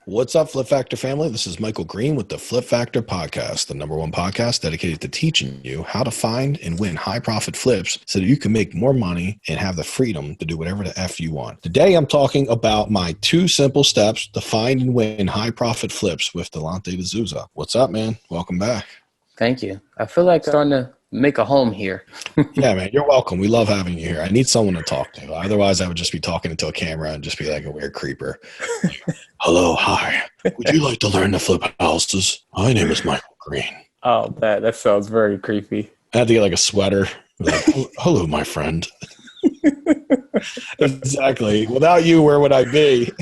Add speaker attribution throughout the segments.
Speaker 1: What's up, Flip Factor family? This is Michael Green with the Flip Factor Podcast, the #1 podcast dedicated to teaching you how to find and win high profit flips so that you can make more money and have the freedom to do whatever the F you want. Today, I'm talking about my 2 simple steps to find and win high profit flips with Delante Desouza. What's up, man? Welcome back.
Speaker 2: Thank you. I feel like starting to make a home here.
Speaker 1: Yeah, man, you're welcome. We love having you here. I need someone to talk to. Otherwise, I would just be talking into a camera and just be like a weird creeper. Hello, hi. Would you like to learn to flip houses? My name is Michael Green.
Speaker 2: Oh, that sounds very creepy.
Speaker 1: I had to get like a sweater. Like, hello, my friend. Exactly. Without you, where would I be?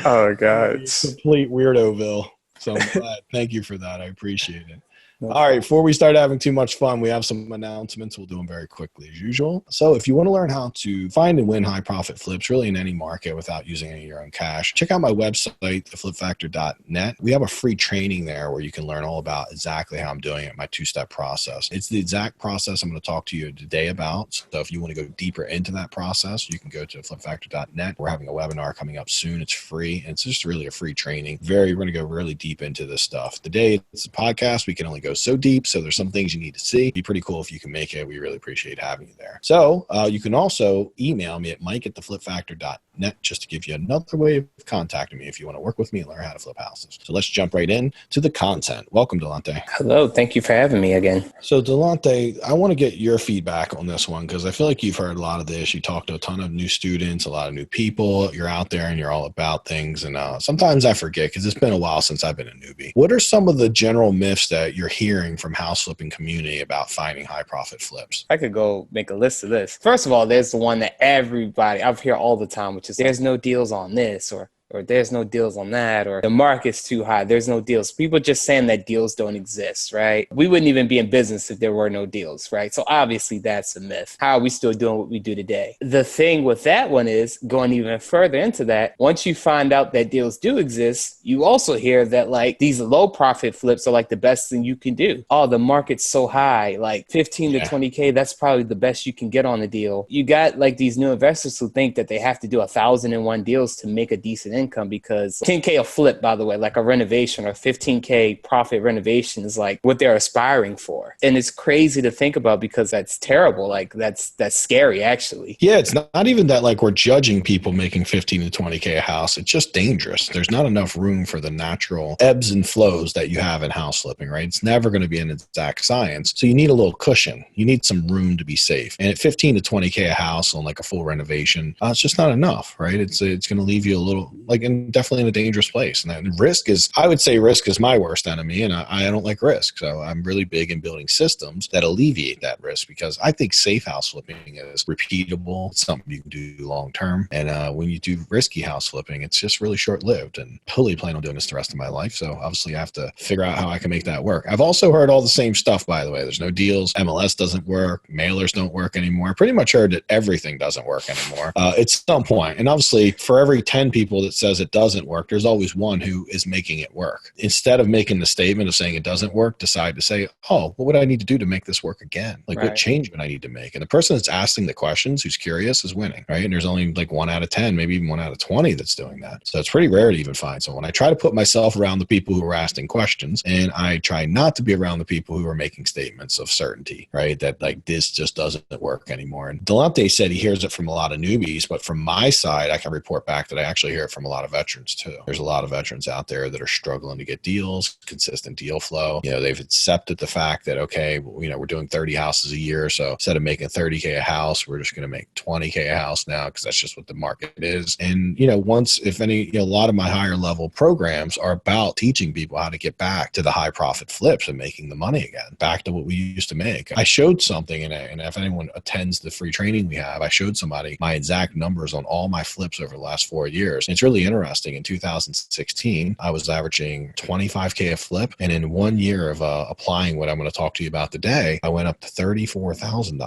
Speaker 2: Oh, God.
Speaker 1: Complete weirdoville. So I'm glad. Thank you for that. I appreciate it. All right, before we start having too much fun, we have some announcements. We'll do them very quickly as usual. So if you want to learn how to find and win high profit flips really in any market without using any of your own cash, check out my website, theflipfactor.net. We have a free training there where you can learn all about exactly how I'm doing it, my 2-step process. It's the exact process I'm going to talk to you today about. So if you want to go deeper into that process, you can go to flipfactor.net. We're having a webinar coming up soon. It's free, and it's just really a free training. We're going to go really deep into this stuff. Today, it's a podcast. We can only go so deep, so there's some things you need to see. It'd be pretty cool if you can make it. We really appreciate having you there. So you can also email me at mike@theflipfactor.net just to give you another way of contacting me if you want to work with me and learn how to flip houses. So let's jump right in to the content. Welcome, Delante.
Speaker 2: Hello. Thank you for having me again.
Speaker 1: So Delante, I want to get your feedback on this one because I feel like you've heard a lot of this. You talk to a ton of new students, a lot of new people. You're out there and you're all about things. And sometimes I forget because it's been a while since I've been a newbie. What are some of the general myths that you're hearing from house flipping community about finding high profit flips?
Speaker 2: I could go make a list of this. First of all, there's the one that everybody, I've heard all the time, which is there's no deals on this, or there's no deals on that, or the market's too high, there's no deals. People just saying that deals don't exist, right? We wouldn't even be in business if there were no deals, right? So obviously that's a myth. How are we still doing what we do today? The thing with that one is, going even further into that, once you find out that deals do exist, you also hear that like these low profit flips are like the best thing you can do. Oh, the market's so high, like 15 to 20K, that's probably the best you can get on a deal. You got like these new investors who think that they have to do 1,001 deals to make a decent income, because 10K a flip, by the way, like a renovation, or 15K profit renovation is like what they're aspiring for. And it's crazy to think about because that's terrible. Like that's scary, actually.
Speaker 1: Yeah, it's not even that like we're judging people making 15 to 20K a house. It's just dangerous. There's not enough room for the natural ebbs and flows that you have in house flipping, right? It's never going to be an exact science. So you need a little cushion. You need some room to be safe. And at 15 to 20K a house on like a full renovation, it's just not enough, right? It's going to leave you a little like definitely in a dangerous place. And I would say risk is my worst enemy, and I don't like risk. So I'm really big in building systems that alleviate that risk, because I think safe house flipping is repeatable. It's something you can do long term. And when you do risky house flipping, it's just really short lived. And totally plan on doing this the rest of my life. So obviously I have to figure out how I can make that work. I've also heard all the same stuff, by the way. There's no deals. MLS doesn't work. Mailers don't work anymore. I pretty much heard that everything doesn't work anymore at some point. And obviously for every 10 people that says it doesn't work, there's always one who is making it work. Instead of making the statement of saying it doesn't work, decide to say, oh, what would I need to do to make this work again? Like, what change would I need to make? And the person that's asking the questions, who's curious, is winning, right? And there's only like 1 out of 10, maybe even 1 out of 20 that's doing that. So it's pretty rare to even find. So when I try to put myself around the people who are asking questions, and I try not to be around the people who are making statements of certainty, right? That like this just doesn't work anymore. And Delante said he hears it from a lot of newbies, but from my side, I can report back that I actually hear it from a lot of veterans too. There's a lot of veterans out there that are struggling to get deals, consistent deal flow. They've accepted the fact that, okay, we're doing 30 houses a year. So instead of making 30K a house, we're just going to make 20K a house now, because that's just what the market is. And, a lot of my higher level programs are about teaching people how to get back to the high profit flips and making the money again, back to what we used to make. I showed something, and if anyone attends the free training we have, I showed somebody my exact numbers on all my flips over the last 4 years. And it's really interesting. In 2016, I was averaging 25K a flip. And in 1 year of applying what I'm going to talk to you about today, I went up to $34,000,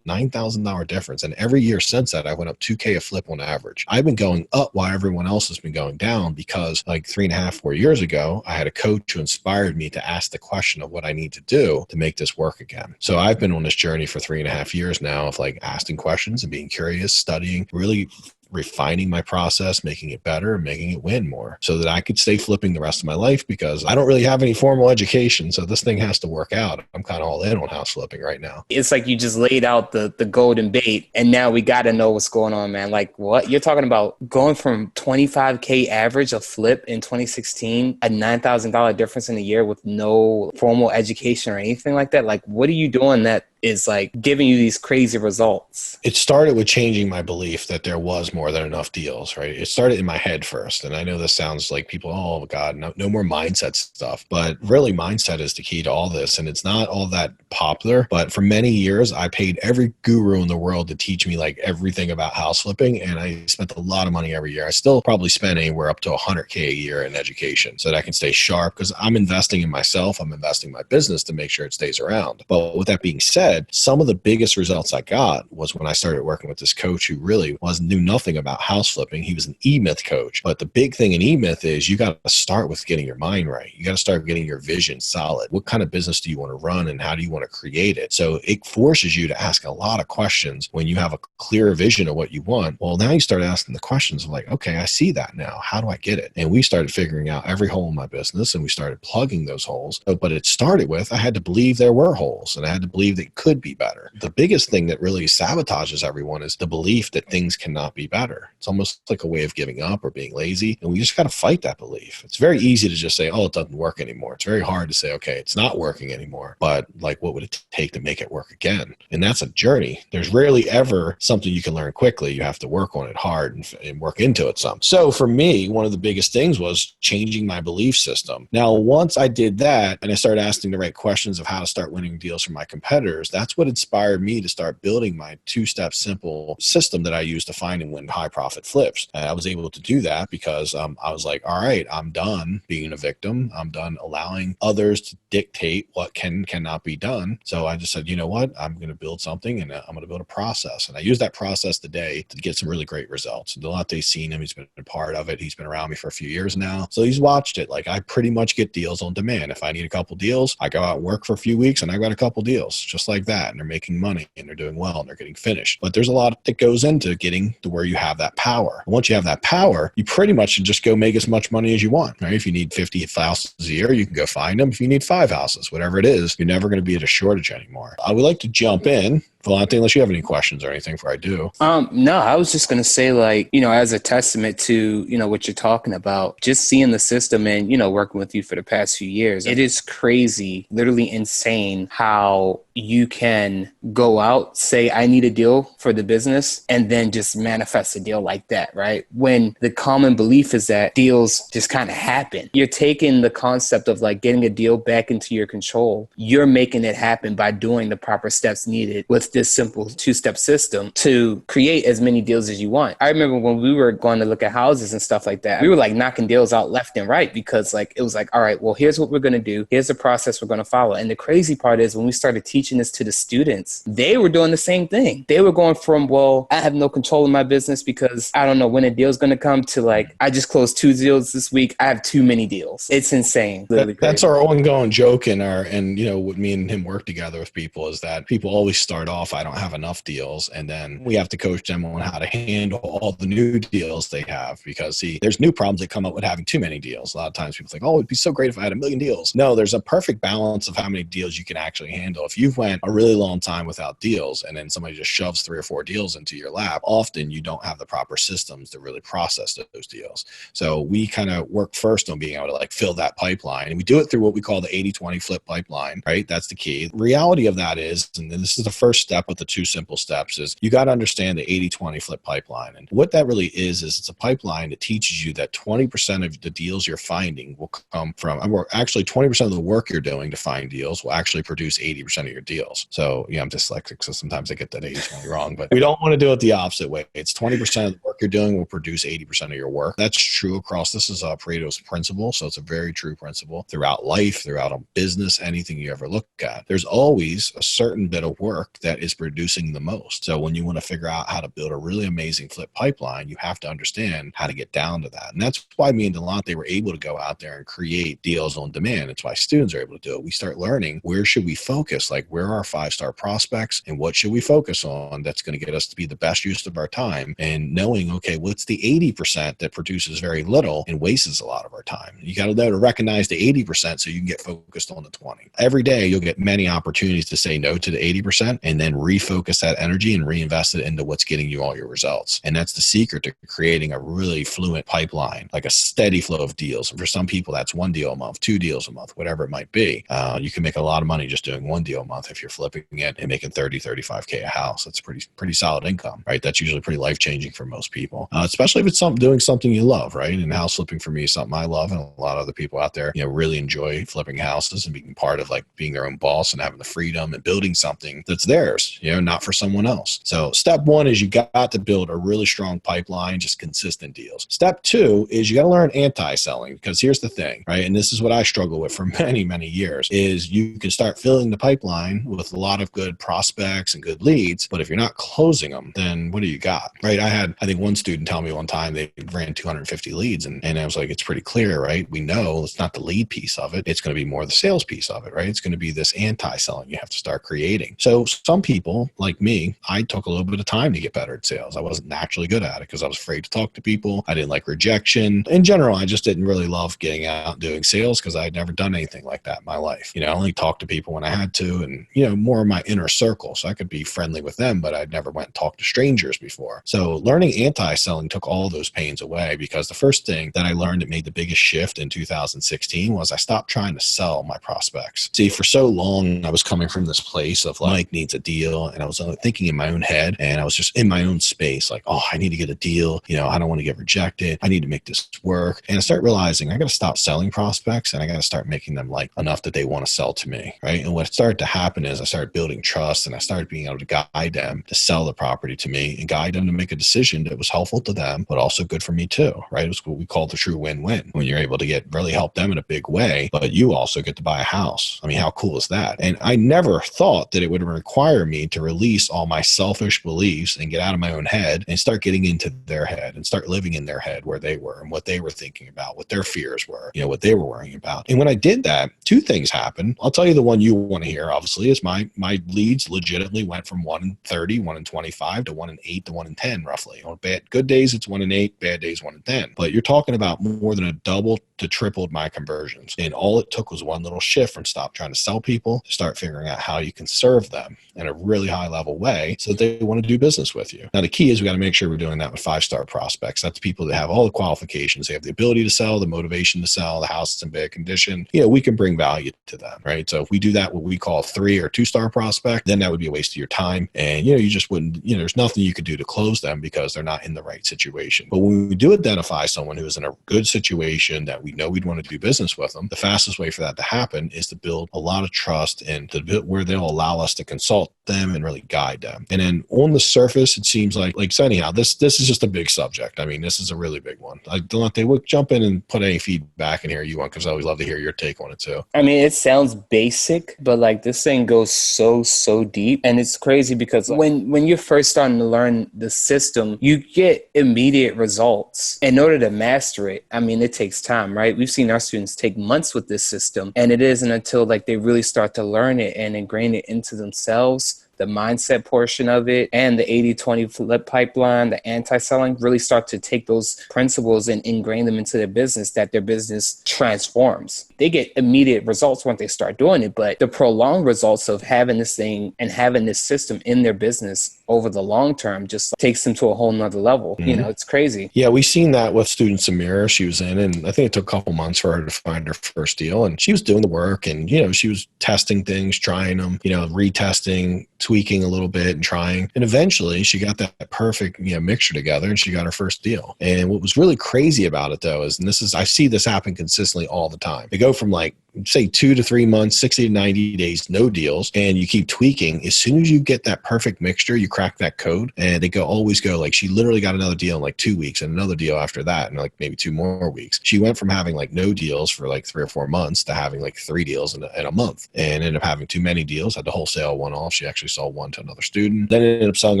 Speaker 1: $9,000 difference. And every year since that, I went up 2K a flip on average. I've been going up while everyone else has been going down, because like 3.5, 4 years ago, I had a coach who inspired me to ask the question of what I need to do to make this work again. So I've been on this journey for 3.5 years now of like asking questions and being curious, studying, really refining my process, making it better, and making it win more so that I could stay flipping the rest of my life, because I don't really have any formal education. So this thing has to work out. I'm kind of all in on house flipping right now.
Speaker 2: It's like you just laid out the golden bait, and now we got to know what's going on, man. Like, what? You're talking about going from 25K average a flip in 2016, a $9,000 difference in a year with no formal education or anything like that. Like, what are you doing that is like giving you these crazy results?
Speaker 1: It started with changing my belief that there was more than enough deals, right? It started in my head first. And I know this sounds like people, oh God, no more mindset stuff, but really mindset is the key to all this. And it's not all that popular, but for many years, I paid every guru in the world to teach me like everything about house flipping. And I spent a lot of money every year. I still probably spend anywhere up to $100K a year in education so that I can stay sharp, because I'm investing in myself. I'm investing in my business to make sure it stays around. But with that being said, some of the biggest results I got was when I started working with this coach who really knew nothing about house flipping. He was an E-Myth coach. But the big thing in E-Myth is you got to start with getting your mind right. You got to start getting your vision solid. What kind of business do you want to run, and how do you want to create it? So it forces you to ask a lot of questions when you have a clear vision of what you want. Well, now you start asking the questions of like, okay, I see that now. How do I get it? And we started figuring out every hole in my business, and we started plugging those holes. But it started with, I had to believe there were holes, and I had to believe that could be better. The biggest thing that really sabotages everyone is the belief that things cannot be better. It's almost like a way of giving up or being lazy. And we just got to fight that belief. It's very easy to just say, oh, it doesn't work anymore. It's very hard to say, okay, it's not working anymore. But like, what would it take to make it work again? And that's a journey. There's rarely ever something you can learn quickly. You have to work on it hard and work into it some. So for me, one of the biggest things was changing my belief system. Now, once I did that and I started asking the right questions of how to start winning deals from my competitors, that's what inspired me to start building my two-step simple system that I use to find and win high profit flips. And I was able to do that because I was like, all right, I'm done being a victim. I'm done allowing others to dictate what cannot be done. So I just said, you know what? I'm going to build something, and I'm going to build a process. And I use that process today to get some really great results. Delante's seen him. He's been a part of it. He's been around me for a few years now. So he's watched it. Like, I pretty much get deals on demand. If I need a couple deals, I go out and work for a few weeks and I got a couple deals just like that. And they're making money and they're doing well and they're getting finished. But there's a lot that goes into getting to where you have that power. And once you have that power, you pretty much should just go make as much money as you want. Right? If you need 50 houses a year, you can go find them. If you need 5 houses, whatever it is, you're never going to be at a shortage anymore. I would like to jump in, Delante, unless you have any questions or anything before I do.
Speaker 2: No, I was just going to say, like, as a testament to, what you're talking about, just seeing the system and, working with you for the past few years, it is crazy, literally insane how you can go out, say, I need a deal for the business, and then just manifest a deal like that, right? When the common belief is that deals just kind of happen. You're taking the concept of like getting a deal back into your control. You're making it happen by doing the proper steps needed with this simple 2-step system to create as many deals as you want. I remember when we were going to look at houses and stuff like that, we were like knocking deals out left and right because like, it was like, all right, well, here's what we're going to do. Here's the process we're going to follow. And the crazy part is when we started teaching this to the students, they were doing the same thing. They were going from, well, I have no control in my business because I don't know when a deal's going to come, to like, I just closed 2 deals this week. I have too many deals. It's insane.
Speaker 1: That's our ongoing joke and what me and him work together with people is that people always start off, I don't have enough deals. And then we have to coach them on how to handle all the new deals they have, because see, there's new problems that come up with having too many deals. A lot of times people think, oh, it'd be so great if I had 1 million deals. No, there's a perfect balance of how many deals you can actually handle. If you've went a really long time without deals and then somebody just shoves 3 or 4 deals into your lap, often you don't have the proper systems to really process those deals. So we kind of work first on being able to like fill that pipeline, and we do it through what we call the 80-20 flip pipeline, right? That's the key. The reality of that is, and this is the first step with the 2 simple steps, is you got to understand the 80-20 flip pipeline. And what that really is it's a pipeline that teaches you that 20% of the deals you're finding will come from, actually 20% of the work you're doing to find deals will actually produce 80% of your deals. So, I'm dyslexic, so sometimes I get that 80-20 wrong, but we don't want to do it the opposite way. It's 20% of the work you're doing will produce 80% of your work. That's true across, this is Pareto's principle. So it's a very true principle throughout life, throughout a business, anything you ever look at. There's always a certain bit of work that that is producing the most. So when you want to figure out how to build a really amazing flip pipeline, you have to understand how to get down to that. And that's why me and Delante were able to go out there and create deals on demand. It's why students are able to do it. We start learning, where should we focus? Like, where are our 5-star prospects and what should we focus on that's going to get us to be the best use of our time, and knowing, okay, what's the 80% that produces very little and wastes a lot of our time. You got to know to recognize the 80% so you can get focused on the 20. Every day you'll get many opportunities to say no to the 80% and then refocus that energy and reinvest it into what's getting you all your results. And that's the secret to creating a really fluent pipeline, like a steady flow of deals. And for some people, that's 1 deal a month, 2 deals a month, whatever it might be. You can make a lot of money just doing 1 deal a month if you're flipping it and making 30, 35K a house. That's pretty solid income, right? That's usually pretty life-changing for most people, especially if it's doing something you love, right? And house flipping for me is something I love, and a lot of other people out there, really enjoy flipping houses and being part of, like, being their own boss and having the freedom and building something that's theirs, not for someone else. So step 1 is you got to build a really strong pipeline, just consistent deals. Step 2 is you got to learn anti-selling, because here's the thing, right? And this is what I struggle with for many, many years, is you can start filling the pipeline with a lot of good prospects and good leads, but if you're not closing them, then what do you got, right? I think one student tell me one time they ran 250 leads, and I was like, it's pretty clear, right? We know it's not the lead piece of it. It's going to be more the sales piece of it, right? It's going to be this anti-selling you have to start creating. So some people, like me, I took a little bit of time to get better at sales. I wasn't naturally good at it because I was afraid to talk to people. I didn't like rejection. In general, I just didn't really love getting out and doing sales because I had never done anything like that in my life. I only talked to people when I had to, and, more of my inner circle. So I could be friendly with them, but I'd never went and talked to strangers before. So learning anti-selling took all those pains away, because the first thing that I learned that made the biggest shift in 2016 was I stopped trying to sell my prospects. See, for so long, I was coming from this place of Mike needs a deal, and I was thinking in my own head, and I was just in my own space, like, oh, I need to get a deal. I don't want to get rejected. I need to make this work. And I start realizing I got to stop selling prospects, and I got to start making them like enough that they want to sell to me, right? And what started to happen is I started building trust, and I started being able to guide them to sell the property to me and guide them to make a decision that was helpful to them, but also good for me too, right? It was what we call the true win-win, when you're able to really help them in a big way, but you also get to buy a house. I mean, how cool is that? And I never thought that it would require me to release all my selfish beliefs and get out of my own head and start getting into their head and start living in their head, where they were and what they were thinking about, what their fears were, what they were worrying about. And when I did that, 2 things happened. I'll tell you the one you want to hear, obviously, is my leads legitimately went from 1 in 30, 1 in 25 to 1 in 8 to 1 in 10, roughly. On good days, it's 1 in 8, bad days, 1 in 10. But you're talking about more than a double to tripled my conversions. And all it took was one little shift from stop trying to sell people to start figuring out how you can serve them in a really high level way so that they want to do business with you. Now, the key is we got to make sure we're doing that with 5-star prospects. That's people that have all the qualifications. They have the ability to sell, the motivation to sell, the house is in bad condition. We can bring value to them, right? So if we do that, what we call 3 or 2-star prospect, then that would be a waste of your time. And, you just wouldn't, there's nothing you could do to close them because they're not in the right situation. But when we do identify someone who is in a good situation that we know we'd want to do business with them, the fastest way for that to happen is to build a lot of trust and to build where they'll allow us to consult them and really guide them. And then on the surface, it seems like so anyhow, this is just a big subject. I mean, this is a really big one. Delante, we'll jump in and put any feedback in here you want, because I always love to hear your take on it too.
Speaker 2: I mean, it sounds basic, but like this thing goes so deep, and it's crazy because when you're first starting to learn the system, you get immediate results. In order to master it, I mean, it takes time, right? We've seen our students take months with this system, and it isn't until like they really start to learn it and ingrain it into themselves, the mindset portion of it, and the 80-20 flip pipeline, the anti-selling, really start to take those principles and ingrain them into their business, that their business transforms. They get immediate results when they start doing it, but the prolonged results of having this thing and having this system in their business over the long term just takes them to a whole nother level.
Speaker 1: Mm-hmm.
Speaker 2: It's crazy.
Speaker 1: Yeah, we've seen that with student Samira. She was in, and I think it took a couple months for her to find her first deal, and she was doing the work, and, she was testing things, trying them, retesting, tweaking a little bit and trying. And eventually she got that perfect mixture together, and she got her first deal. And what was really crazy about it though is, and I see this happen consistently all the time. They go from like say 2 to 3 months, 60 to 90 days, no deals, and you keep tweaking. As soon as you get that perfect mixture, you crack that code, and they always go like, she literally got another deal in like 2 weeks and another deal after that in like maybe 2 more weeks. She went from having like no deals for like 3 or 4 months to having like 3 deals in a month, and ended up having too many deals, had to wholesale one off. She actually sold one to another student, then ended up selling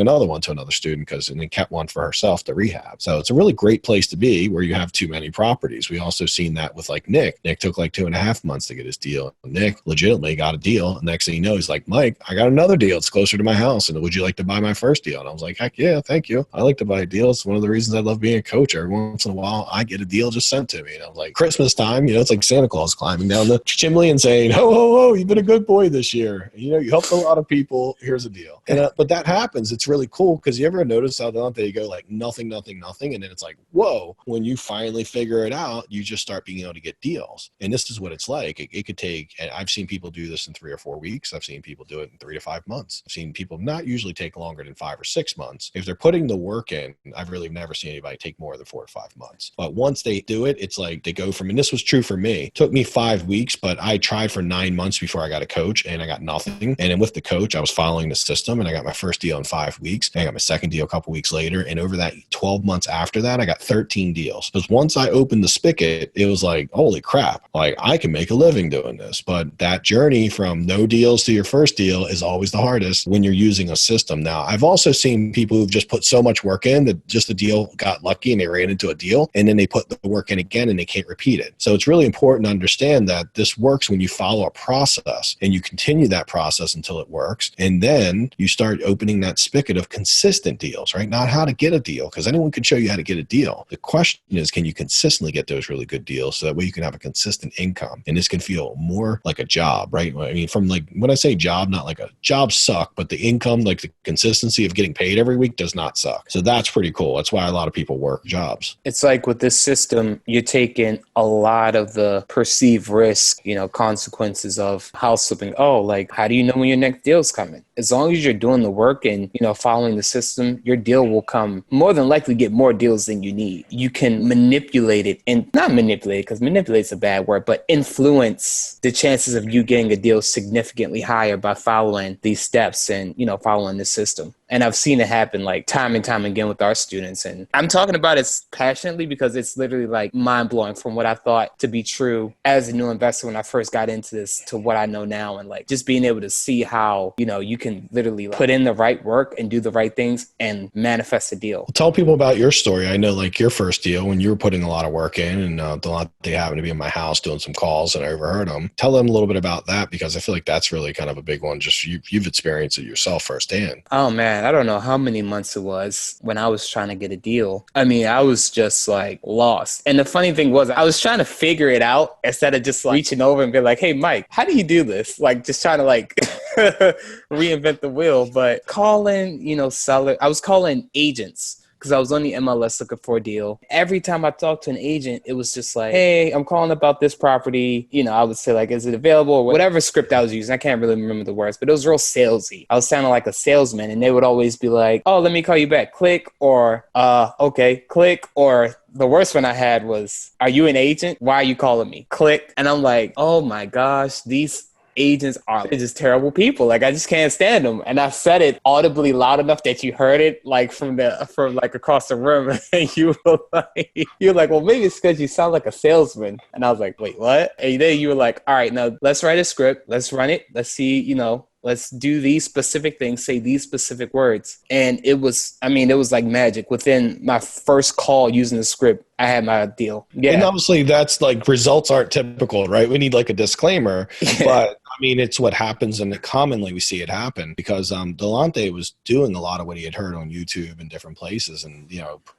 Speaker 1: another one to another student and then kept one for herself to rehab. So it's a really great place to be where you have too many properties. We also seen that with like Nick. Nick took like 2.5 months to get his deal. Nick legitimately got a deal. Next thing you know, he's like, Mike, I got another deal. It's closer to my house. And would you like to buy my first deal? And I was like, heck yeah, thank you. I like to buy deals. It's one of the reasons I love being a coach. Every once in a while, I get a deal just sent to me. And I was like, Christmas time, it's like Santa Claus climbing down the chimney and saying, ho, ho, ho, you've been a good boy this year. You helped a lot of people. Here's a deal. And but that happens. It's really cool because you ever notice how Delante, you go like nothing, nothing, nothing. And then it's like, whoa, when you finally figure it out, you just start being able to get deals. And this is what it's like. It could take, and I've seen people do this in 3 or 4 weeks. I've seen people do it in 3 to 5 months. I've seen people not usually take longer than 5 or 6 months. If they're putting the work in, I've really never seen anybody take more than 4 to 5 months. But once they do it, it's like they go from, and this was true for me, it took me 5 weeks, but I tried for 9 months before I got a coach and I got nothing. And then with the coach, I was following the system and I got my first deal in 5 weeks. And I got my second deal a couple weeks later. And over that 12 months after that, I got 13 deals. Because once I opened the spigot, it was like, holy crap, like I can make a living doing this. But that journey from no deals to your first deal is always the hardest when you're using a system. Now, I've also seen people who've just put so much work in that just the deal got lucky and they ran into a deal and then they put the work in again and they can't repeat it. So it's really important to understand that this works when you follow a process and you continue that process until it works. And then you start opening that spigot of consistent deals, right? Not how to get a deal, because anyone can show you how to get a deal. The question is, can you consistently get those really good deals so that way you can have a consistent income? And this can feel more like a job, right? I mean, from like, when I say job, not like a job suck, but the income, like the consistency of getting paid every week does not suck. So that's pretty cool. That's why a lot of people work jobs.
Speaker 2: It's like with this system, you're taking a lot of the perceived risk, consequences of house flipping. Oh, like, how do you know when your next deal's coming? As long as you're doing the work and, following the system, your deal will come, more than likely get more deals than you need. You can manipulate it, and not manipulate, because manipulate is a bad word, but influence the chances of you getting a deal significantly higher by following these steps and, following the system. And I've seen it happen like time and time again with our students. And I'm talking about it passionately because it's literally like mind blowing from what I thought to be true as a new investor when I first got into this to what I know now. And like just being able to see how, you can literally put in the right work and do the right things and manifest a deal.
Speaker 1: Tell people about your story. I know like your first deal when you were putting a lot of work in and they happened to be in my house doing some calls and I overheard them. Tell them a little bit about that because I feel like that's really kind of a big one. Just you've experienced it yourself firsthand.
Speaker 2: Oh man, I don't know how many months it was when I was trying to get a deal. I mean, I was just like lost. And the funny thing was I was trying to figure it out instead of just like reaching over and be like, hey, Mike, how do you do this? Like just trying to like reinvent the wheel. But calling, seller, I was calling agents because I was on the MLS looking for a deal. Every time I talked to an agent, it was just like, hey, I'm calling about this property. I would say like, is it available? Or whatever script I was using. I can't really remember the words, but it was real salesy. I was sounding like a salesman and they would always be like, oh, let me call you back. Click or, okay, click. Or the worst one I had was, are you an agent? Why are you calling me? Click. And I'm like, oh my gosh, these agents are just terrible people. Like I just can't stand them. And I said it audibly loud enough that you heard it like from like across the room. And you were like, well, maybe it's because you sound like a salesman. And I was like, wait, what? And then you were like, all right, now let's write a script. Let's run it. Let's see, let's do these specific things, say these specific words. And it was like magic. Within my first call using the script, I had my deal. Yeah.
Speaker 1: And obviously that's like results aren't typical, right? We need like a disclaimer, but it's what happens, and commonly we see it happen because Delante was doing a lot of what he had heard on YouTube and different places, and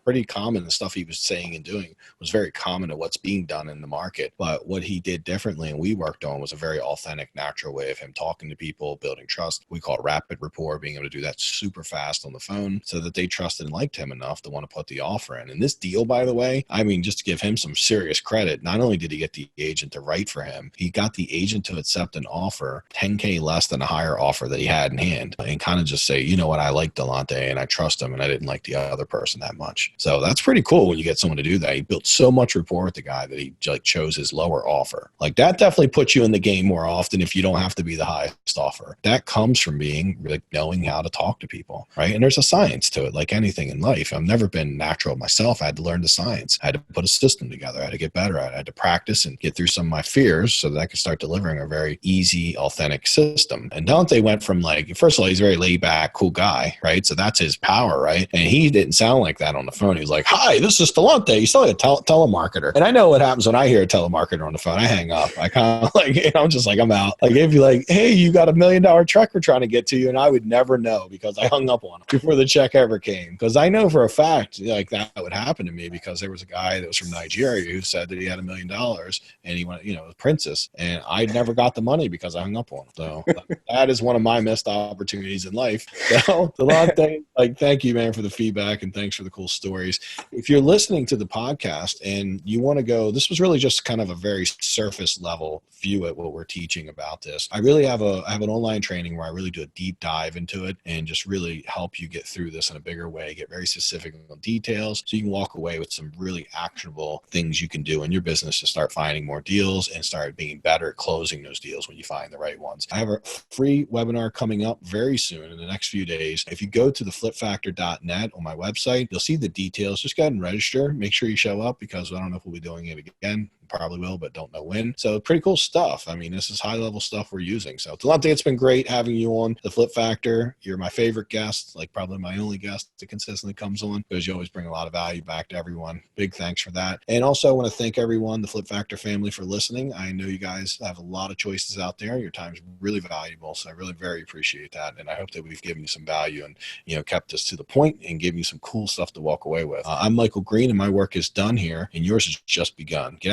Speaker 1: pretty common. The stuff he was saying and doing was very common to what's being done in the market. But what he did differently and we worked on was a very authentic, natural way of him talking to people, building trust. We call it rapid rapport, being able to do that super fast on the phone so that they trusted and liked him enough to want to put the offer in. And this deal, by the way, just to give him some serious credit, not only did he get the agent to write for him, he got the agent to accept an offer offer 10K less than a higher offer that he had in hand, and kind of just say, you know what, I like Delante and I trust him, and I didn't like the other person that much. So that's pretty cool when you get someone to do that. He built so much rapport with the guy that he like chose his lower offer. Like that definitely puts you in the game more often if you don't have to be the highest offer. That comes from being like knowing how to talk to people, right? And there's a science to it, like anything in life. I've never been natural myself. I had to learn the science. I had to put a system together. I had to get better at it. I had to practice and get through some of my fears so that I could start delivering a very easy, authentic system. And Delante went from like, first of all, he's a very laid back, cool guy, right? So that's his power, right? And he didn't sound like that on the phone. He was like, hi, this is Delante. He's like a telemarketer. And I know what happens when I hear a telemarketer on the phone. I hang up. I kind of like, I'm just like, I'm out. Like if you're like, hey, you got $1 million truck we're trying to get to you. And I would never know because I hung up on him before the check ever came. Because I know for a fact like that would happen to me because there was a guy that was from Nigeria who said that he had $1 million and he went, a princess. And I never got the money because I hung up on him. So that is one of my missed opportunities in life. So Delante, like, thank you, man, for the feedback and thanks for the cool stories. If you're listening to the podcast and you want to go, this was really just kind of a very surface level view at what we're teaching about this. I really have an online training where I really do a deep dive into it and just really help you get through this in a bigger way, get very specific on details so you can walk away with some really actionable things you can do in your business to start finding more deals and start being better at closing those deals when you find the right ones. I have a free webinar coming up very soon in the next few days. If you go to theflipfactor.net on my website, you'll see the details. Just go ahead and register. Make sure you show up because I don't know if we'll be doing it again. Probably will, but don't know when. So pretty cool stuff. I mean, this is high level stuff we're using. So Delante, it's been great having you on the Flip Factor. You're my favorite guest, like probably my only guest that consistently comes on because you always bring a lot of value back to everyone. Big thanks for that. And also I want to thank everyone, the Flip Factor family, for listening. I know you guys have a lot of choices out there. Your time is really valuable. So I really very appreciate that. And I hope that we've given you some value and, kept us to the point and given you some cool stuff to walk away with. I'm Michael Green and my work is done here and yours has just begun. Get